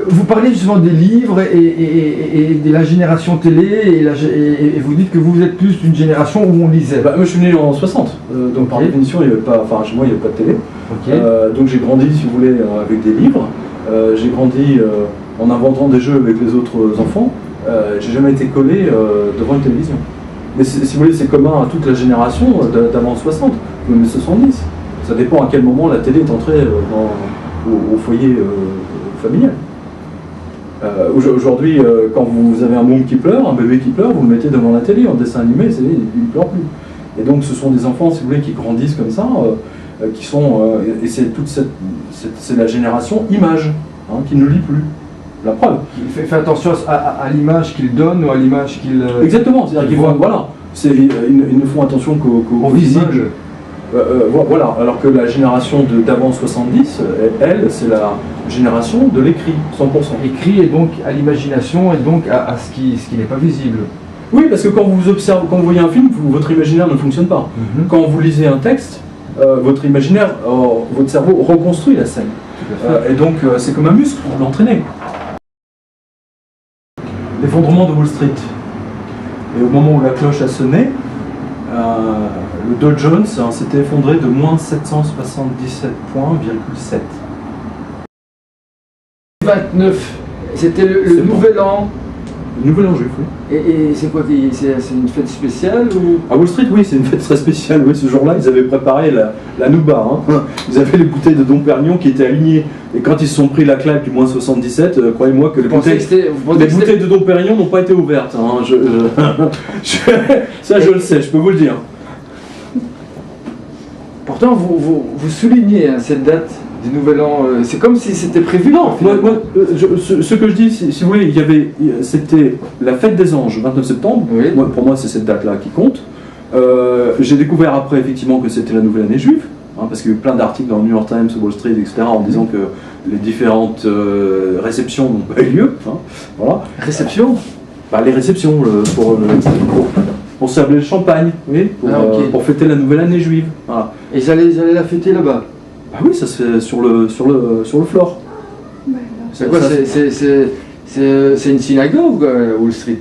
Vous parlez justement des livres et de la génération télé, et vous dites que vous êtes plus d'une génération où on lisait. Moi je suis né en 60, donc par définition il n'y avait pas, chez moi il n'y avait pas de télé. Donc j'ai grandi, si vous voulez, avec des livres. J'ai grandi en inventant des jeux avec les autres enfants. J'ai jamais été collé devant une télévision. Mais si vous voulez, c'est commun à toute la génération d'avant 60, même 70. Ça dépend à quel moment la télé est entrée au foyer familial. Aujourd'hui, quand vous avez un môme qui pleure, un bébé qui pleure, vous le mettez devant la télé en dessin animé, il ne pleure plus. Et donc ce sont des enfants, si vous voulez, qui grandissent comme ça, qui sont... et c'est toute c'est la génération image, qui ne lit plus. La preuve. Il fait attention à l'image qu'il donne ou à l'image qu'il... Exactement, c'est-à-dire qu'ils voient, voilà, ils ne font attention qu'au visible. Voilà, alors que la génération d'avant 70, elle, c'est la génération de l'écrit, 100%. L'écrit est donc à l'imagination et donc à ce qui n'est pas visible. Oui, parce que quand vous observez, quand vous voyez un film, votre imaginaire ne fonctionne pas. Quand vous lisez un texte, votre imaginaire, votre cerveau reconstruit la scène. Et donc c'est comme un muscle, vous l'entraînez. L'effondrement de Wall Street. Et au moment où la cloche a sonné, le Dow Jones s'était effondré de moins 777 points,7. 29, c'était le nouvel an. Le nouvel an juif, oui. Et c'est quoi? C'est une fête spéciale ou... À Wall Street, oui, c'est une fête très spéciale. Oui, ce jour-là, ils avaient préparé la nouba. Ils avaient les bouteilles de Dom Pérignon qui étaient alignées. Et quand ils se sont pris la claque du moins 77, croyez-moi que les bouteilles de Dom Pérignon n'ont pas été ouvertes. Ça, je le sais, je peux vous le dire. Pourtant, vous soulignez cette date du Nouvel An. C'est comme si c'était prévu. Non, ce que je dis, si vous voulez, c'était la fête des anges, 29 septembre. Oui. Pour moi, c'est cette date-là qui compte. J'ai découvert après, effectivement, que c'était la nouvelle année juive. Parce qu'il y a eu plein d'articles dans le New York Times, Wall Street, etc., en disant que les différentes réceptions n'ont pas eu lieu. Voilà. Réception? Les réceptions pour servir le champagne, oui, pour fêter la nouvelle année juive. Voilà. Et ils allaient la fêter là-bas? Oui, ça se fait sur le floor. C'est quoi? C'est une synagogue, Wall Street,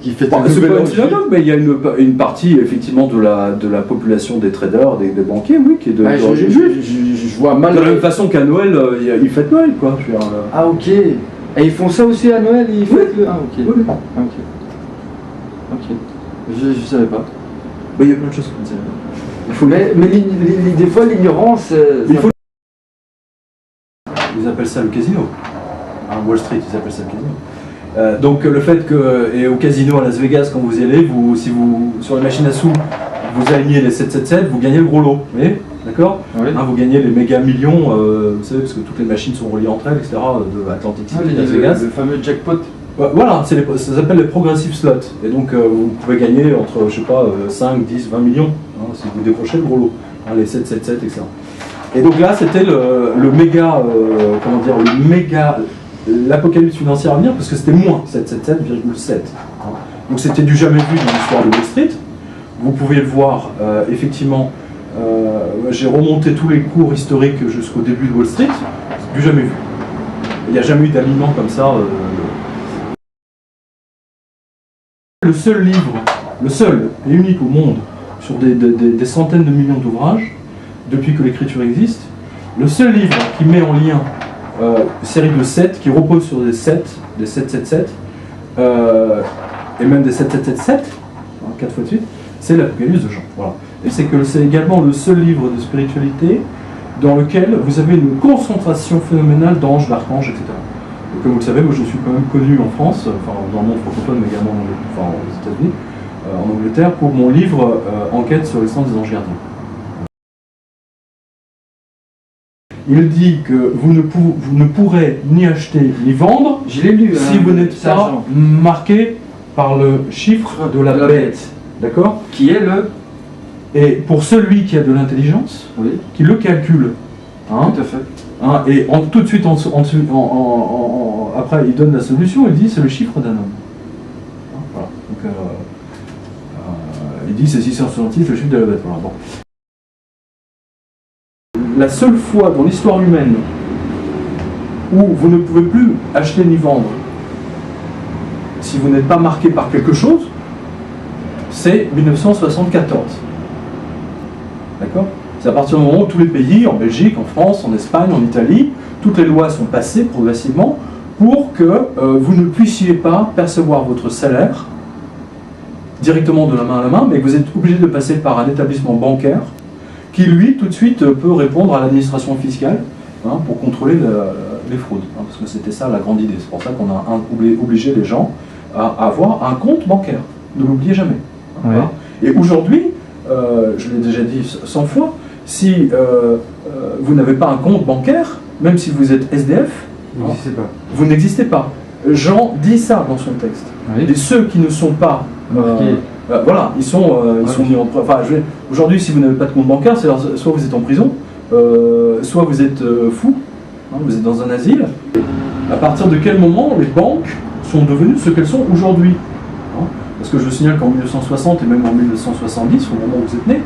qui fête le c'est Nouvel pas An? une synagogue, mais il y a une partie effectivement de la population des traders, des banquiers, oui, qui est d'origine juive. Je vois mal. De la même façon qu'à Noël, ils fêtent Noël, quoi. Je veux dire, Ah ok. Et ils font ça aussi à Noël? Ils fêtent le... Ah ok. Oui. Ah, ok. Je savais pas. Mais il y a plein de choses comme ça. Mais des fois l'ignorance... Ils appellent ça le casino. Wall Street, ils appellent ça le casino. Donc le fait que, et au casino à Las Vegas, quand vous y allez, si vous sur la machine à sous, vous alignez les 777, vous gagnez le gros lot. Vous voyez? D'accord? Oui. Vous gagnez les méga millions, vous savez, parce que toutes les machines sont reliées entre elles, etc. De Atlantic City, Las Vegas. Le fameux jackpot. Voilà, ça s'appelle les progressive slots. Et donc vous pouvez gagner entre, je sais pas, 5, 10, 20 millions, si vous décrochez le gros lot. Les 777, etc. Et donc là, c'était le méga, l'apocalypse financière à venir, parce que c'était moins 777,7. Donc c'était du jamais vu dans l'histoire de Wall Street. Vous pouvez le voir, effectivement, j'ai remonté tous les cours historiques jusqu'au début de Wall Street, c'est du jamais vu. Il n'y a jamais eu d'alignement comme ça. Le seul livre, le seul et unique au monde, sur des centaines de millions d'ouvrages, depuis que l'écriture existe, le seul livre qui met en lien série de 7, qui repose sur des 7, des 777, et même des 777, 4 fois de suite, c'est l'Apocalypse de Jean. Voilà. Et c'est également le seul livre de spiritualité dans lequel vous avez une concentration phénoménale d'anges, d'archanges, etc. Et comme vous le savez, moi je suis quand même connu en France, dans le monde francophone, mais également aux États-Unis, en Angleterre, pour mon livre Enquête sur l'existence des anges gardiens. Il dit que vous ne pourrez ni acheter ni vendre, Je l'ai lu, si vous n'êtes pas marqué par le chiffre de la bête. D'accord? Qui est le... Et pour celui qui a de l'intelligence, Oui. qui le calcule, Tout à fait. et tout de suite après il donne la solution, il dit c'est le chiffre d'un homme. Voilà. Donc, il dit c'est 666, le chiffre de la bête. Voilà. Bon. La seule fois dans l'histoire humaine où vous ne pouvez plus acheter ni vendre si vous n'êtes pas marqué par quelque chose, c'est 1974. D'accord? C'est à partir du moment où tous les pays, en Belgique, en France, en Espagne, en Italie, toutes les lois sont passées progressivement pour que vous ne puissiez pas percevoir votre salaire directement de la main à la main, mais que vous êtes obligé de passer par un établissement bancaire qui, lui, tout de suite, peut répondre à l'administration fiscale pour contrôler les fraudes. Parce que c'était ça la grande idée. C'est pour ça qu'on a obligé les gens à avoir un compte bancaire. Ne l'oubliez jamais. Ouais. Voilà. Et aujourd'hui, je l'ai déjà dit 100 fois, si vous n'avez pas un compte bancaire, même si vous êtes SDF, vous n'existez pas. Jean dit ça dans son texte. Oui. Et ceux qui ne sont pas voilà, ils sont mis en preuve. Enfin, aujourd'hui, si vous n'avez pas de compte bancaire, c'est soit vous êtes en prison, soit vous êtes fou, vous êtes dans un asile. À partir de quel moment les banques sont devenues ce qu'elles sont aujourd'hui? Parce que je signale qu'en 1960 et même en 1970, au moment où vous êtes né,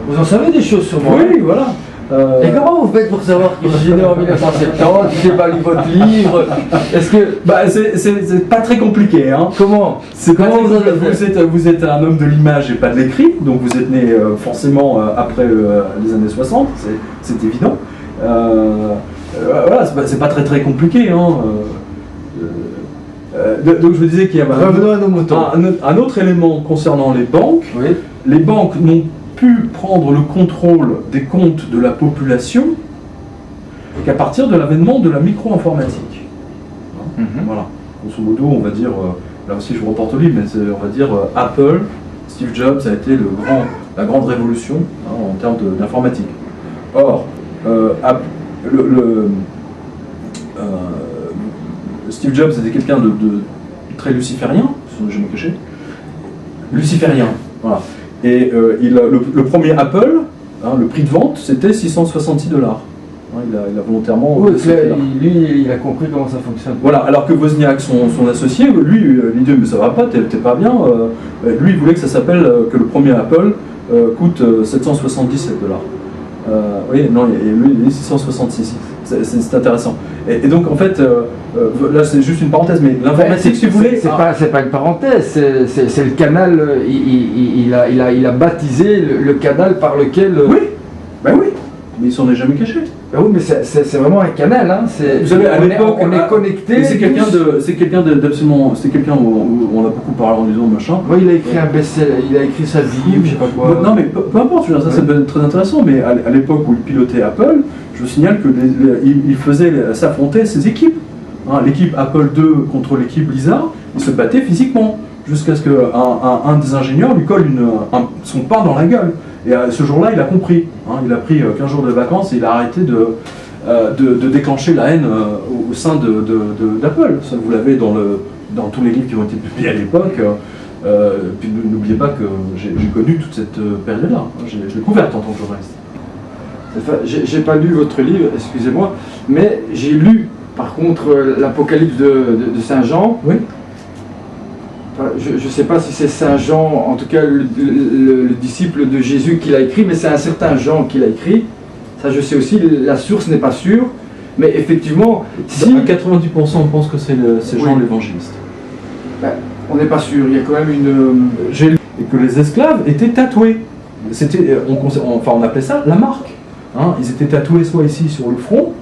vous en savez des choses sur moi? oui, voilà. Et comment vous faites pour savoir que je suis né en 1970, que j'ai pas lu votre livre? Est-ce que... c'est pas très compliqué, hein. Comment? C'est pas Comment très compliqué. Vous êtes un homme de l'image et pas de l'écrit, donc vous êtes né forcément après les années 60, c'est évident. Voilà, c'est pas très compliqué, hein. Donc je vous disais qu'il y a Revenons à nos moutons. un autre élément concernant les banques. Oui. Les banques n'ont pu prendre le contrôle des comptes de la population qu'à partir de l'avènement de la micro-informatique. Voilà. Grosso modo, on va dire, là aussi je vous reporte au livre, mais on va dire Apple, Steve Jobs a été la grande révolution en termes d'informatique. Or, Steve Jobs était quelqu'un de très luciférien, je vais me cacher. Luciférien, voilà. Et le premier Apple, le prix de vente, c'était 666 $. Il a volontairement... Oui, lui, il a compris comment ça fonctionne. Voilà, alors que Wozniak, son associé, lui, il dit « mais ça va pas, t'es pas bien ». Lui, il voulait que ça s'appelle, que le premier Apple coûte 777 $. Oui, non, et lui, il dit 666. C'est intéressant. Et donc, en fait, là, c'est juste une parenthèse, mais l'informatique, si vous voulez... C'est pas une parenthèse, c'est le canal, il a baptisé le canal par lequel... Oui, ben oui, mais il s'en est jamais caché. Ben oui, mais c'est vraiment un canal, hein. Vous savez, à l'époque, on est connecté. C'est quelqu'un d'absolument... C'est quelqu'un où on a beaucoup parlé en disant machin. Oui, il a écrit un best-seller, il a écrit sa vie, je sais pas quoi. Non, mais peu importe, ça c'est très intéressant, mais à l'époque où il pilotait Apple, je vous signale qu'il faisait s'affronter ses équipes. L'équipe Apple II contre l'équipe Lisa, ils se battaient physiquement, jusqu'à ce qu'un des ingénieurs lui colle son pain dans la gueule. Et ce jour-là, il a compris. Il a pris 15 jours de vacances et il a arrêté de déclencher la haine au sein d'Apple. Ça, vous l'avez dans tous les livres qui ont été publiés à l'époque. Puis n'oubliez pas que j'ai connu toute cette période-là. Je l'ai couverte en tant que journaliste. J'ai pas lu votre livre, excusez-moi, mais j'ai lu par contre l'Apocalypse de Saint Jean. Oui. Je ne sais pas si c'est Saint Jean, en tout cas le disciple de Jésus qui l'a écrit, mais c'est un certain Jean qui l'a écrit. Ça je sais aussi, la source n'est pas sûre, mais effectivement, si... À 90% on pense que c'est Jean l'évangéliste. Ben, on n'est pas sûr, il y a quand même une... Et que les esclaves étaient tatoués. On appelait ça la marque. Ils étaient tatoués soit ici sur le front,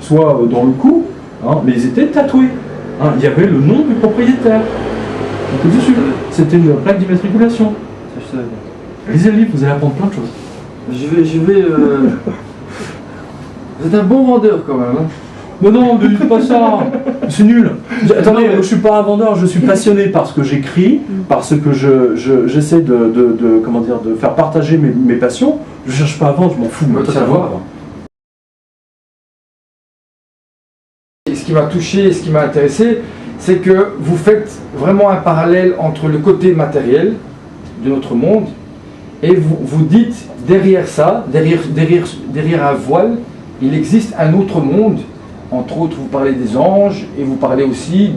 soit dans le cou, mais ils étaient tatoués. Il y avait le nom du propriétaire. Donc dessus, c'était une plaque d'immatriculation. Lisez le livre, vous allez apprendre plein de choses. Je vais Vous êtes un bon vendeur quand même. Mais non, ne dites pas ça. C'est nul. Attendez, je ne suis pas un vendeur, je suis passionné par ce que j'écris, parce que j'essaie de faire partager mes passions. Je ne cherche pas à vendre, je m'en fous. Moi, savoir. Ce qui m'a touché et ce qui m'a intéressé, c'est que vous faites vraiment un parallèle entre le côté matériel de notre monde et vous dites derrière ça, derrière un voile, il existe un autre monde. Entre autres, vous parlez des anges et vous parlez aussi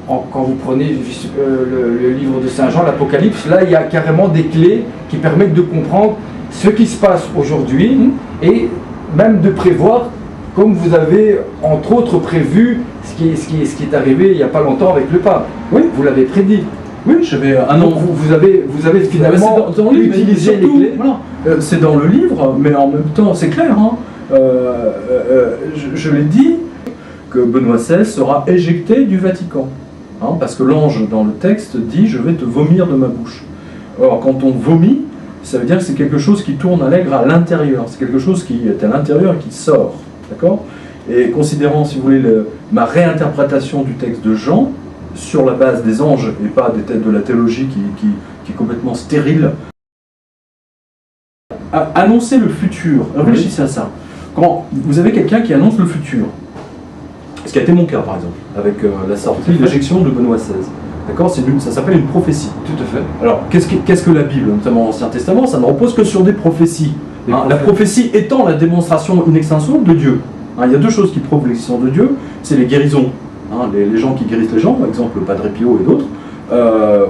quand vous prenez le livre de Saint Jean, l'Apocalypse, là il y a carrément des clés qui permettent de comprendre ce qui se passe aujourd'hui et même de prévoir comme vous avez entre autres prévu ce qui est arrivé il n'y a pas longtemps avec le pape. Oui. Vous l'avez prédit. Oui, j'avais un an. Donc vous avez finalement dans le livre, utilisé les clés. Voilà. C'est dans le livre, mais en même temps, c'est clair. Hein. Je l'ai dit que Benoît XVI sera éjecté du Vatican. Hein, parce que l'ange, dans le texte, dit « je vais te vomir de ma bouche ». Or, quand on vomit, ça veut dire que c'est quelque chose qui tourne à l'intérieur. C'est quelque chose qui est à l'intérieur et qui sort. D'accord ? Et considérant, si vous voulez, ma réinterprétation du texte de Jean, sur la base des anges et pas de la théologie qui est complètement stérile, annoncer le futur, réfléchissez à ça. Quand vous avez quelqu'un qui annonce le futur, ce qui a été mon cas par exemple, avec la sortie, l'éjection de Benoît XVI, d'accord, ça s'appelle une prophétie. Tout à fait. Alors, qu'est-ce que la Bible, notamment l'Ancien Testament, ça ne repose que sur des prophéties. La prophétie étant la démonstration in extenso de Dieu. Il y a deux choses qui prouvent l'existence de Dieu, c'est les guérisons. Les gens qui guérissent les gens, par exemple le Padre Pio et d'autres,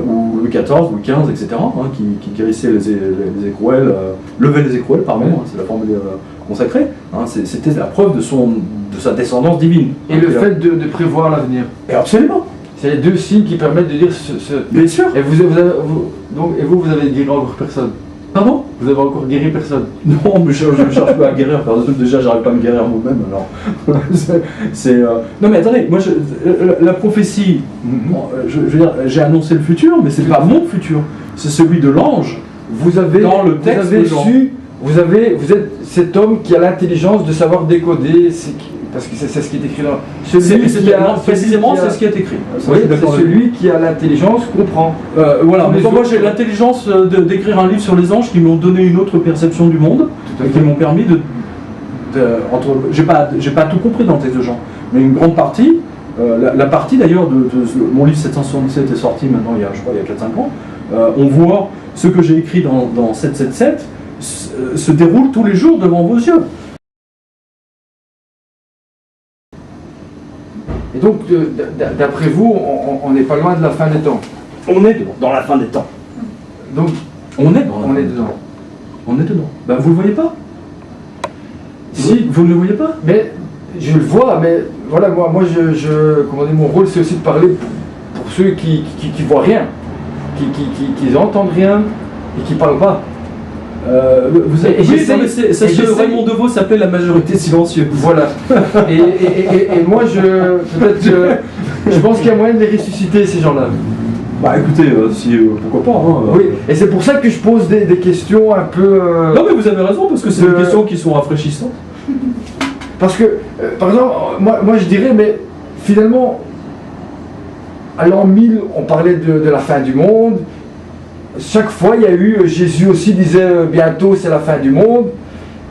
ou Louis XIV, Louis XV, etc., qui guérissaient les écrouelles, levaient les écrouelles, pardon, c'est la formule consacrée, c'était la preuve de sa descendance divine. Et le fait de prévoir l'avenir. Et absolument. C'est les deux signes qui permettent de dire Bien sûr. Et vous avez guéri encore personne. Pardon? Vous avez encore guéri personne? Non, mais je ne cherche pas à guérir. Déjà, j'arrive pas à me guérir moi-même. Alors, non, mais attendez, moi, la prophétie, je veux dire, j'ai annoncé le futur, mais c'est pas mon futur. C'est celui de l'ange. Vous avez dans le texte vous avez su, vous êtes cet homme qui a l'intelligence de savoir décoder. Parce que c'est ce qui est écrit dans... Précisément, c'est ce qui est écrit. Oui, c'est celui qui a l'intelligence comprend. Voilà, mais moi j'ai l'intelligence d'écrire un livre sur les anges qui m'ont donné une autre perception du monde, et qui m'ont permis j'ai pas tout compris dans le texte de Jean, mais une grande partie, la partie d'ailleurs de mon livre 777 est sorti maintenant il y a 4-5 ans, on voit ce que j'ai écrit dans 777 se déroule tous les jours devant vos yeux. Et donc, d'après vous, on n'est pas loin de la fin des temps. On est dans la fin des temps. Donc, on est dedans. On est dedans. Ben, vous le voyez pas? Si, vous ne le voyez pas? Mais je le vois, mais voilà, moi comment dire, mon rôle, c'est aussi de parler pour ceux qui voient rien, qui entendent rien et qui parlent pas. Raymond Devos s'appelait la majorité silencieuse. Voilà. et moi, je pense qu'il y a moyen de les ressusciter, ces gens-là. Bah écoutez, pourquoi pas. Oui, et c'est pour ça que je pose des questions un peu... Non mais vous avez raison, parce que c'est des questions qui sont rafraîchissantes. Parce que, par exemple, moi je dirais, mais finalement, à l'an 1000, on parlait de la fin du monde. Chaque fois, il y a eu, Jésus aussi disait bientôt c'est la fin du monde.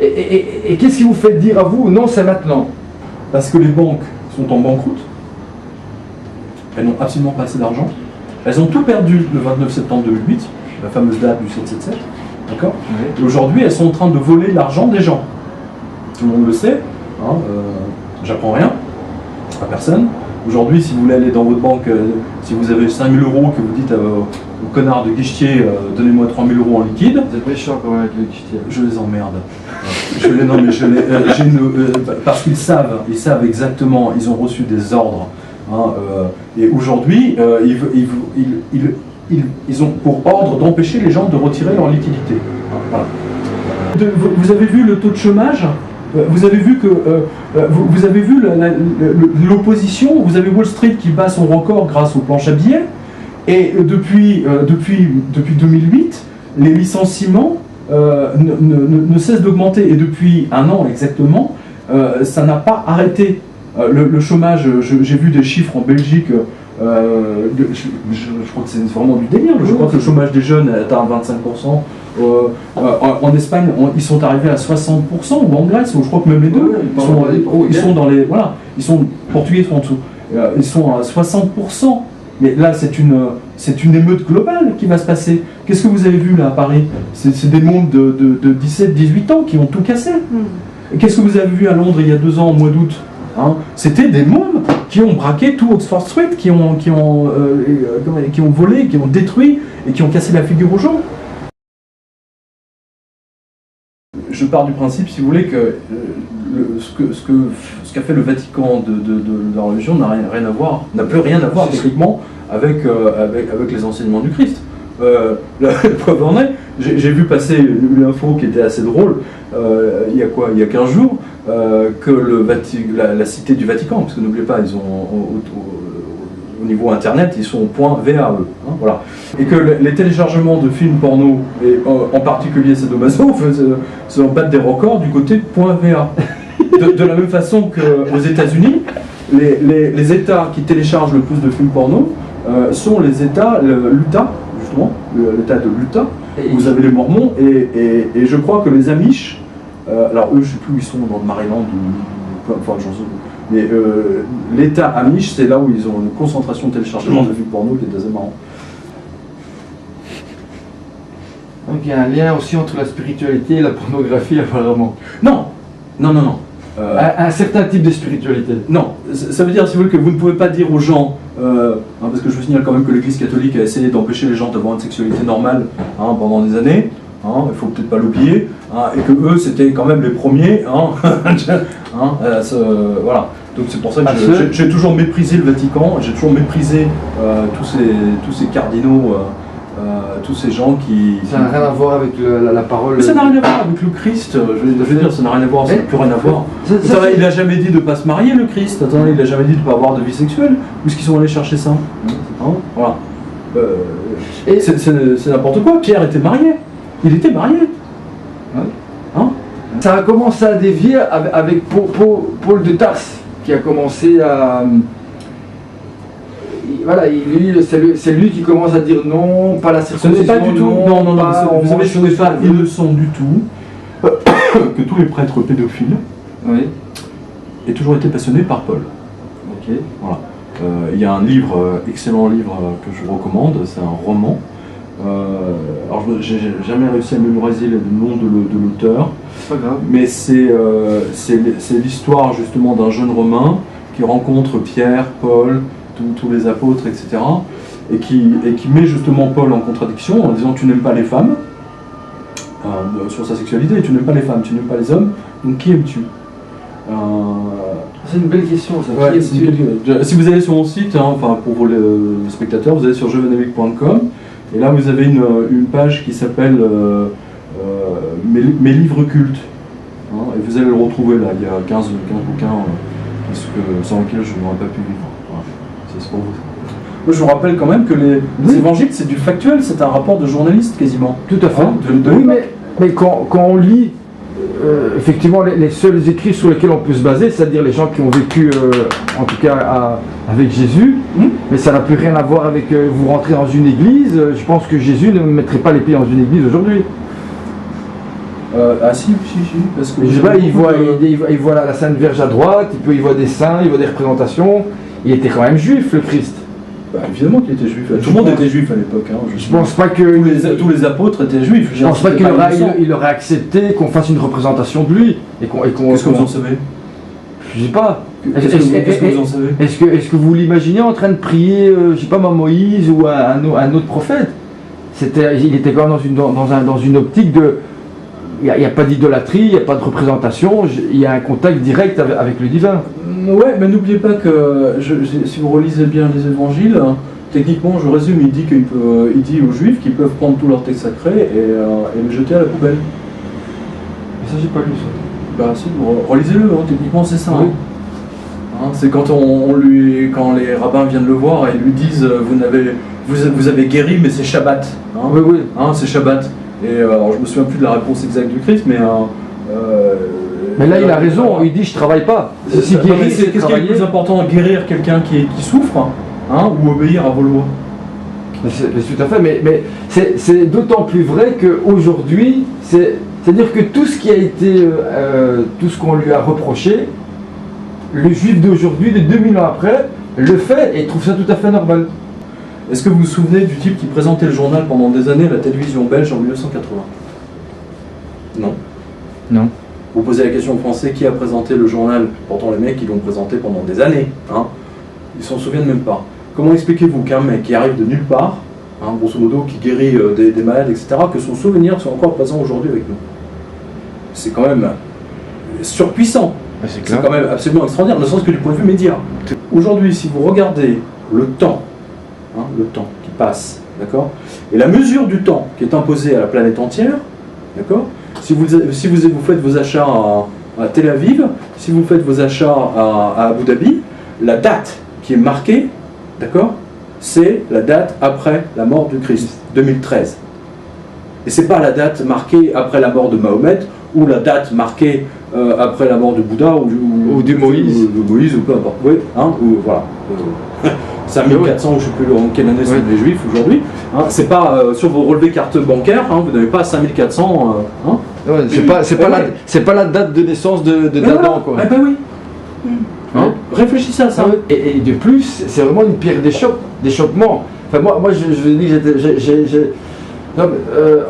Et qu'est-ce qui vous fait dire à vous non, c'est maintenant? Parce que les banques sont en banqueroute. Elles n'ont absolument pas assez d'argent. Elles ont tout perdu le 29 septembre 2008, la fameuse date du 777. D'accord ? Oui. Et aujourd'hui, elles sont en train de voler l'argent des gens. Tout le monde le sait. J'apprends rien à personne. Aujourd'hui, si vous voulez aller dans votre banque, si vous avez 5 000 € que vous dites au connard de guichetier, donnez-moi 3 000 € en liquide. Vous êtes méchant quand même avec le guichetier. Je les emmerde. Parce qu'ils savent exactement, ils ont reçu des ordres. Et aujourd'hui, ils ont pour ordre d'empêcher les gens de retirer leur liquidité. Voilà. Vous avez vu le taux de chômage? Vous avez vu que vous avez vu l'opposition, vous avez Wall Street qui bat son record grâce aux planches à billets, et depuis 2008, les licenciements ne cessent d'augmenter, et depuis un an exactement, ça n'a pas arrêté. Le chômage, j'ai vu des chiffres en Belgique, je crois que c'est vraiment du délire, je crois que le chômage des jeunes est à 25%. En Espagne, ils sont arrivés à 60%, ou en Grèce, je crois que même les deux, ils sont dans les... Voilà, ils sont portugais, ils sont en dessous. Ils sont à 60%. Mais là, c'est une émeute globale qui va se passer. Qu'est-ce que vous avez vu là à Paris? C'est des mômes de 17-18 ans qui ont tout cassé. Qu'est-ce que vous avez vu à Londres il y a 2 ans, au mois d'août? C'était des mômes qui ont braqué tout Oxford Street, qui ont volé, qui ont détruit et qui ont cassé la figure aux gens. je pars du principe, si vous voulez, que ce qu'a fait le Vatican de la religion n'a rien à voir, n'a plus rien à voir techniquement avec les enseignements du Christ. La preuve en est, j'ai vu passer une info qui était assez drôle, il y a 15 jours, que la cité du Vatican, parce que n'oubliez pas, ils ont au niveau internet, ils sont .vae, hein, voilà. Et que les téléchargements de films porno, et en particulier sadomaso, se battent des records du côté .va. De la même façon qu'aux États-Unis, les États qui téléchargent le plus de films porno sont les États, l'Utah, justement, l'État de l'Utah, où vous avez les Mormons, et je crois que les Amish, alors eux, je ne sais plus où ils sont, dans le Maryland, enfin, j'en sais. Mais l'État Amish, c'est là où ils ont une concentration de téléchargement de films porno qui est assez marrant. Donc il y a un lien aussi entre la spiritualité et la pornographie apparemment. Non. Un certain type de spiritualité. Non, ça veut dire, si vous voulez, que vous ne pouvez pas dire aux gens, parce que je vous signale quand même que l'Église catholique a essayé d'empêcher les gens d'avoir une sexualité normale pendant des années, il ne faut peut-être pas l'oublier, et que eux c'était quand même les premiers, voilà. Donc c'est pour ça que j'ai toujours méprisé le Vatican, j'ai toujours méprisé tous ces cardinaux, tous ces gens qui... Ça n'a rien à voir avec la parole... Mais ça n'a rien à voir avec le Christ, je veux dire, ça n'a rien à voir, ça n'a plus rien à voir. Il n'a jamais dit de ne pas se marier, le Christ, attendez, il n'a jamais dit de ne pas avoir de vie sexuelle. Où est-ce qu'ils sont allés chercher ça, voilà. C'est n'importe quoi, Pierre était marié, il était marié. Ça a commencé à dévier avec Paul de Tarse, qui a commencé à... Voilà, c'est lui qui commence à dire non, pas la circoncision. Ce n'est pas du tout, non, vous savez, ce n'est pas une leçon du tout que tous les prêtres pédophiles aient toujours été passionnés par Paul. Ok. Voilà. Il y a un livre, excellent livre que je vous recommande, c'est un roman. Alors j'ai jamais réussi à mémoriser le nom de l'auteur, c'est pas grave. Mais c'est l'histoire justement d'un jeune Romain qui rencontre Pierre, Paul, tous les apôtres, etc. Et qui met justement Paul en contradiction en disant tu n'aimes pas les femmes, sur sa sexualité, tu n'aimes pas les femmes, tu n'aimes pas les hommes, donc qui aimes-tu? C'est une belle question ça. Ouais, si vous allez sur mon site, enfin pour vos spectateurs, vous allez sur jeuxvanamiques.com et là vous avez une page qui s'appelle mes livres cultes. Et vous allez le retrouver là, il y a 15 bouquins sans lesquels je n'aurais pas pu vivre. Voilà. C'est pour vous. Moi je vous rappelle quand même que les évangiles c'est du factuel, c'est un rapport de journaliste quasiment. Tout à fait. Oui, mais quand on lit effectivement les seuls écrits sur lesquels on peut se baser, c'est-à-dire les gens qui ont vécu en tout cas avec Jésus, mais ça n'a plus rien à voir avec vous rentrez dans une église, je pense que Jésus ne mettrait pas les pieds dans une église aujourd'hui. Si, parce que... Je sais pas, il voit la Sainte Vierge à droite, il voit des saints, il voit des représentations, il était quand même juif le Christ. Bah, évidemment qu'il était juif, tout le monde était juif à l'époque. Je pense pas que... Tous les apôtres étaient juifs. Je pense pas qu'il aurait accepté qu'on fasse une représentation de lui. Qu'est-ce que vous en savez? Je sais pas. Qu'est-ce que vous en savez? Est-ce que vous l'imaginez en train de prier, je sais pas, Moïse ou un autre prophète? Il était quand même dans une optique de... Il n'y a pas d'idolâtrie, il n'y a pas de représentation, il y a un contact direct avec le divin. Ouais, mais n'oubliez pas que si vous relisez bien les évangiles, techniquement, je résume, il dit aux juifs qu'ils peuvent prendre tous leurs textes sacrés et les jeter à la poubelle. Mais ça, j'ai pas lu ça. Bah si, relisez-le, techniquement c'est ça. Oui. C'est quand quand les rabbins viennent le voir et lui disent vous avez guéri mais c'est Shabbat. Oui. C'est Shabbat. Et alors je me souviens plus de la réponse exacte du Christ, mais là il a raison, il dit je travaille pas. Qu'est-ce qui est le plus important, guérir quelqu'un qui souffre, ou obéir à vos lois? C'est tout à fait, mais c'est d'autant plus vrai qu'aujourd'hui, c'est-à-dire que tout ce qui a été, tout ce qu'on lui a reproché, le juif d'aujourd'hui, de 2000 ans après, le fait et trouve ça tout à fait normal. Est-ce que vous vous souvenez du type qui présentait le journal pendant des années à la télévision belge en 1980? Non. Vous posez la question aux Français, qui a présenté le journal? Pourtant les mecs ils l'ont présenté pendant des années, ils s'en souviennent même pas. Comment expliquez-vous qu'un mec qui arrive de nulle part, grosso modo qui guérit des malades, etc., que son souvenir soit encore présent aujourd'hui avec nous? c'est quand même surpuissant. C'est C'est quand même absolument extraordinaire, ne serait-ce que du point de vue média. Aujourd'hui, si vous regardez le temps qui passe, d'accord, et la mesure du temps qui est imposée à la planète entière, d'accord, si vous faites vos achats à Tel Aviv, si vous faites vos achats à Abu Dhabi, la date qui est marquée, d'accord, c'est la date après la mort du Christ, 2013. Et c'est pas la date marquée après la mort de Mahomet, ou la date marquée après la mort de Bouddha, ou du Moïse. Ou Moïse, ou peu importe. Oui, hein, ou voilà. 5400, ou je ne sais plus en quelle année sont les Juifs aujourd'hui. Hein, c'est pas sur vos relevés cartes bancaires, hein, vous n'avez pas 5400. Hein. Ouais, c'est pas la date de naissance de d'Adam, quoi. Eh ben oui. Hein, réfléchissez à ça. Et de plus, c'est vraiment une pierre d'échoppement. Enfin, moi je dis que non,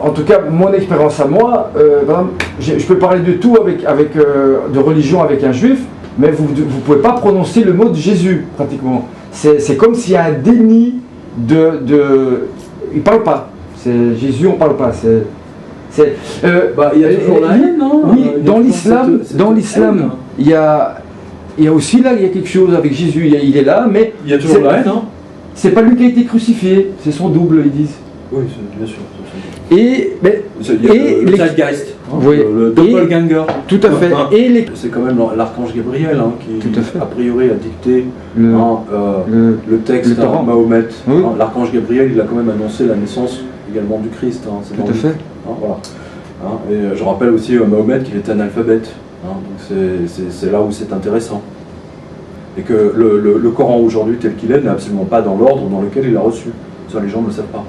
en tout cas, mon expérience à moi, je peux parler de tout de religion avec un juif, mais vous ne pouvez pas prononcer le mot de Jésus, pratiquement. C'est comme s'il y a un déni il ne parle pas. C'est Jésus, on ne parle pas. Il y a toujours la haine, non? Oui, dans l'islam, il y a aussi là, il y a quelque chose avec Jésus, il est là, mais... Il y a toujours la haine, hein? C'est pas lui qui a été crucifié, c'est son double, ils disent. Oui, bien sûr. Le Zeitgeist, oui, le doppelganger. Tout à fait. C'est quand même l'archange Gabriel qui, tout à fait, a priori, a dicté le texte à Mahomet. Oui. L'archange Gabriel, il a quand même annoncé la naissance également du Christ. Tout à fait. Voilà. Et je rappelle aussi Mahomet qu'il était analphabète. Donc c'est là où c'est intéressant. Et que le Coran aujourd'hui tel qu'il est n'est absolument pas dans l'ordre dans lequel il l'a reçu. Ça, les gens ne le savent pas.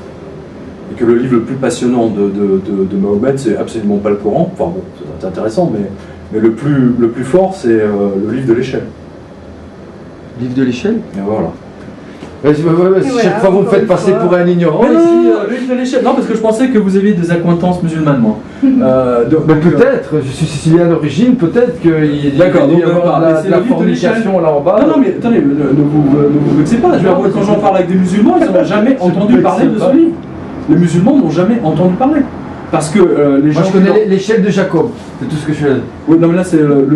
Et que le livre le plus passionnant de Mahomet, c'est absolument pas le Coran. Enfin bon, c'est intéressant, mais le plus fort, c'est le livre de l'échelle. Livre de l'échelle? Et voilà. Chaque fois vous me faites passer pour un ignorant Mais ici. Le livre de l'échelle. Non, parce que je pensais que vous aviez des acquaintances musulmanes, moi. Peut-être, je suis sicilien d'origine, peut-être qu'il y a de la fornication là en bas. Non, mais attendez, ne vous vexez pas. Quand j'en parle avec des musulmans, ils n'ont jamais entendu parler de ce livre. Les musulmans n'ont jamais entendu parler. Parce que les gens. Moi je connais l'échelle de Jacob, c'est tout ce que je fais. Oui, non, mais là,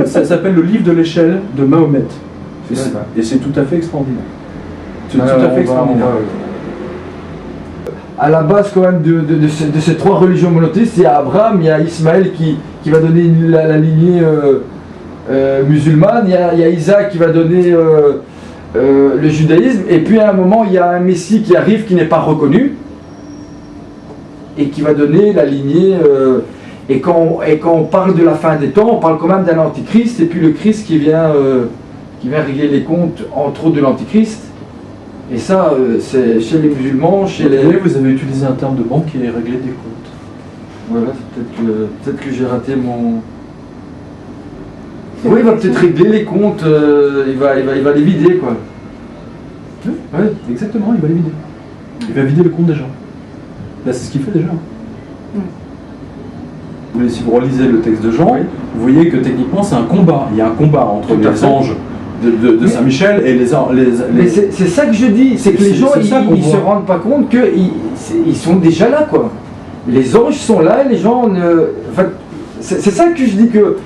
ça s'appelle le livre de l'échelle de Mahomet. Et c'est tout à fait extraordinaire. C'est tout à fait extraordinaire. À la base, quand même, de ces trois religions monothéistes, il y a Abraham, il y a Ismaël qui va donner la lignée musulmane, il y a Isaac qui va donner le judaïsme, et puis à un moment, il y a un Messie qui arrive qui n'est pas reconnu, et qui va donner la lignée. Et quand on parle de la fin des temps, on parle quand même d'un antichrist, et puis le Christ qui vient régler les comptes, entre autres de l'antichrist. Et ça, c'est chez les musulmans, chez les... Oui, vous avez utilisé un terme de banquier, régler des comptes. Voilà, c'est peut-être que j'ai raté mon... Oui, il va peut-être régler les comptes, il va les vider, quoi. Oui, ouais, exactement, il va les vider. Il va vider le compte des gens. Là, c'est ce qu'il fait déjà. Si vous relisez le texte de Jean, vous voyez que techniquement, c'est un combat. Il y a un combat entre les anges de Saint-Michel et les... Mais c'est ça que je dis, c'est que les gens, ils se rendent pas compte qu'ils sont déjà là, quoi. Les anges sont là et les gens ne... Enfin, c'est ça que je dis que...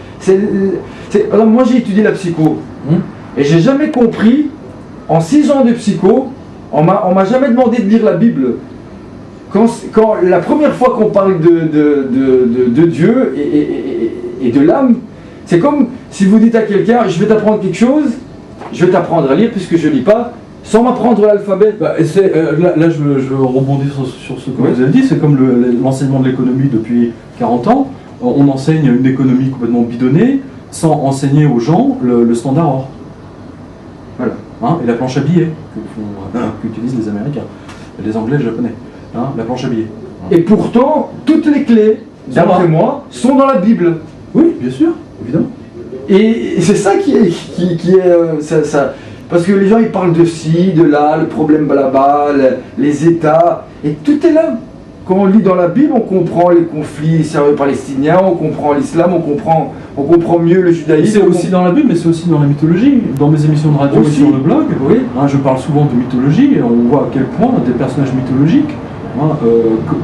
Alors, moi, j'ai étudié la psycho, et j'ai jamais compris, en 6 ans de psycho, on m'a jamais demandé de lire la Bible. Quand la première fois qu'on parle de Dieu et de l'âme, c'est comme si vous dites à quelqu'un, je vais t'apprendre quelque chose, je vais t'apprendre à lire puisque je ne lis pas, sans m'apprendre l'alphabet. Là, je veux rebondir sur ce que vous avez dit, c'est comme l'enseignement de l'économie depuis 40 ans, on enseigne une économie complètement bidonnée, sans enseigner aux gens le standard or. Voilà. Et la planche à billets qu'utilisent les Américains, les Anglais, les Japonais. La planche à billets. Et pourtant, toutes les clés, d'après moi, sont dans la Bible. Oui, bien sûr, évidemment. Et c'est ça qui est ça. Parce que les gens ils parlent de ci, de là, le problème là-bas, les États, et tout est là. Quand on lit dans la Bible, on comprend les conflits israélo-palestiniens, on comprend l'islam, on comprend mieux le judaïsme. C'est aussi dans la Bible, mais c'est aussi dans la mythologie. Dans mes émissions de radio et sur le blog, je parle souvent de mythologie, et on voit à quel point des personnages mythologiques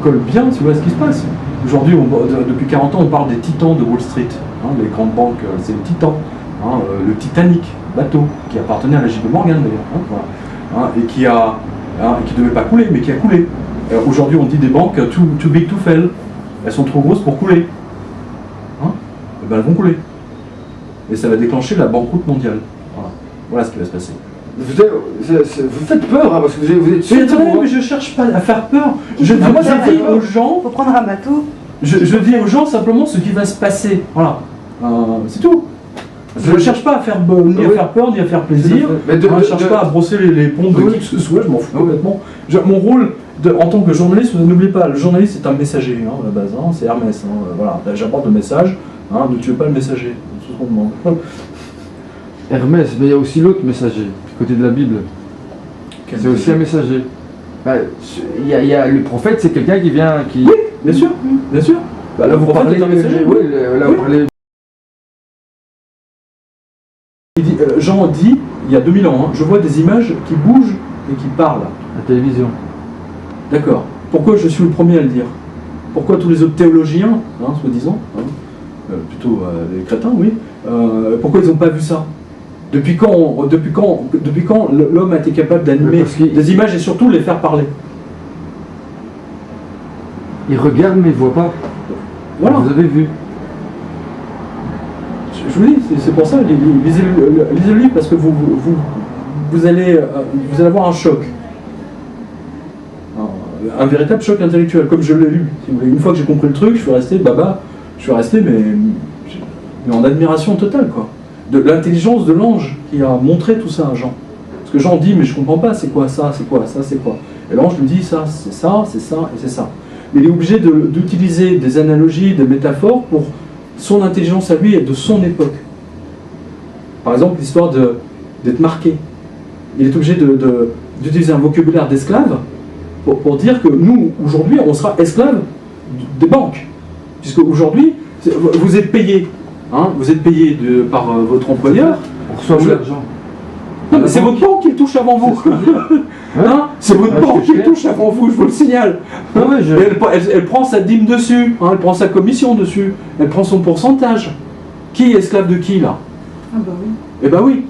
collent bien, tu vois ce qui se passe. Aujourd'hui, depuis 40 ans, on parle des titans de Wall Street. Hein, les grandes banques, c'est les titans. Hein, le Titanic, bateau, qui appartenait à la JP Morgan d'ailleurs, hein, voilà. Hein, et qui ne devait pas couler, mais qui a coulé. Aujourd'hui, on dit des banques too big to fail. Elles sont trop grosses pour couler. Hein, et ben, elles vont couler. Et ça va déclencher la banqueroute mondiale. Voilà ce qui va se passer. Vous faites peur, hein, parce que vous êtes sûr. Mais je cherche pas à faire peur. Je dis aux gens. Faut prendre un bateau. Je dis aux gens simplement ce qui va se passer. Voilà. C'est tout. Je ne cherche pas à faire ni à faire peur ni à faire plaisir. Je ne cherche pas à brosser les pompes de qui que ce soit. Je m'en fous complètement. Mon rôle en tant que journaliste, n'oubliez pas, le journaliste c'est un messager à la base. C'est Hermès. Voilà. J'apporte le message. Ne tuez pas le messager. C'est ce qu'on demande. Hermès, mais il y a aussi l'autre messager, du côté de la Bible. C'est aussi un messager. Le prophète, c'est quelqu'un qui vient. Oui, bien sûr, bien sûr. Là, vous parlez d'un messager. Oui, là, vous parlez. Jean dit, il y a 2000 ans, je vois des images qui bougent et qui parlent. La télévision. D'accord. Pourquoi je suis le premier à le dire? Pourquoi tous les autres théologiens, soi-disant, plutôt les crétins, oui, pourquoi ils n'ont pas vu ça? Depuis quand l'homme a été capable d'animer des images et surtout les faire parler? Il regarde mais il ne voit pas. Voilà. Vous avez vu. Je vous dis, c'est pour ça, lisez le livre parce que vous allez avoir un choc. Un véritable choc intellectuel, comme je l'ai lu. Si vous voulez. Une fois que j'ai compris le truc, je suis resté mais en admiration totale, quoi. De l'intelligence de l'ange qui a montré tout ça à Jean. Parce que Jean dit, mais je comprends pas, c'est quoi ça, c'est quoi ça, c'est quoi. Et l'ange lui dit, ça, c'est ça, c'est ça, et c'est ça. Mais il est obligé d'utiliser des analogies, des métaphores pour son intelligence à lui et de son époque. Par exemple, l'histoire d'être marqué. Il est obligé d'utiliser un vocabulaire d'esclave pour dire que nous, aujourd'hui, on sera esclaves des banques. Puisque aujourd'hui, vous êtes payé. Vous êtes payé par votre employeur. On reçoit l'argent. Non, mais c'est votre banque qui le touche avant vous. C'est votre banque qui le touche avant vous, je vous le signale. Elle prend sa dîme dessus, elle prend sa commission dessus, elle prend son pourcentage. Qui est esclave de qui là? Ah bah oui. Eh bah oui.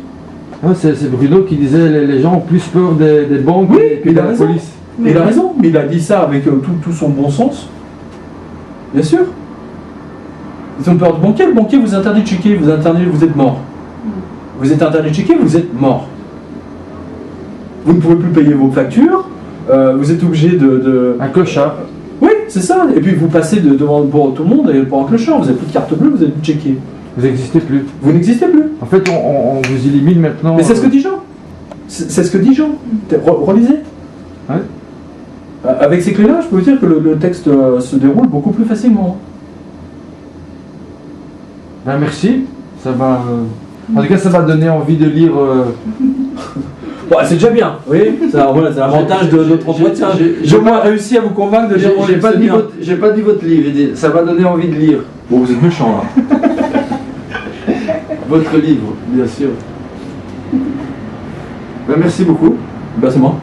C'est Bruno qui disait les gens ont plus peur des banques que de la police. Il a raison, mais il a dit ça avec tout son bon sens. Bien sûr. Ils ont peur du banquier. Le banquier vous interdit de checker, vous êtes mort. Vous êtes interdit de checker, vous êtes mort. Vous ne pouvez plus payer vos factures, vous êtes obligé de... Un clochard. Oui, c'est ça. Et puis vous passez devant pour tout le monde et pour un clochard. Vous n'avez plus de carte bleue, vous n'êtes plus checké. Vous n'existez plus. Vous n'existez plus. En fait, on vous élimine maintenant. Mais c'est ce que dit Jean. C'est ce que dit Jean. Relisez. Ouais. Avec ces clés-là, je peux vous dire que le texte se déroule beaucoup plus facilement. Ben merci. Ça va. En tout cas, ça va donner envie de lire. Bon, c'est déjà bien, oui. C'est l'avantage de notre entretien. J'ai au moins réussi à vous convaincre de lire mon livre. J'ai pas dit votre livre. Ça va donner envie de lire. Bon, vous êtes méchant là. Votre livre, bien sûr. Ben, merci beaucoup. Ben, c'est moi.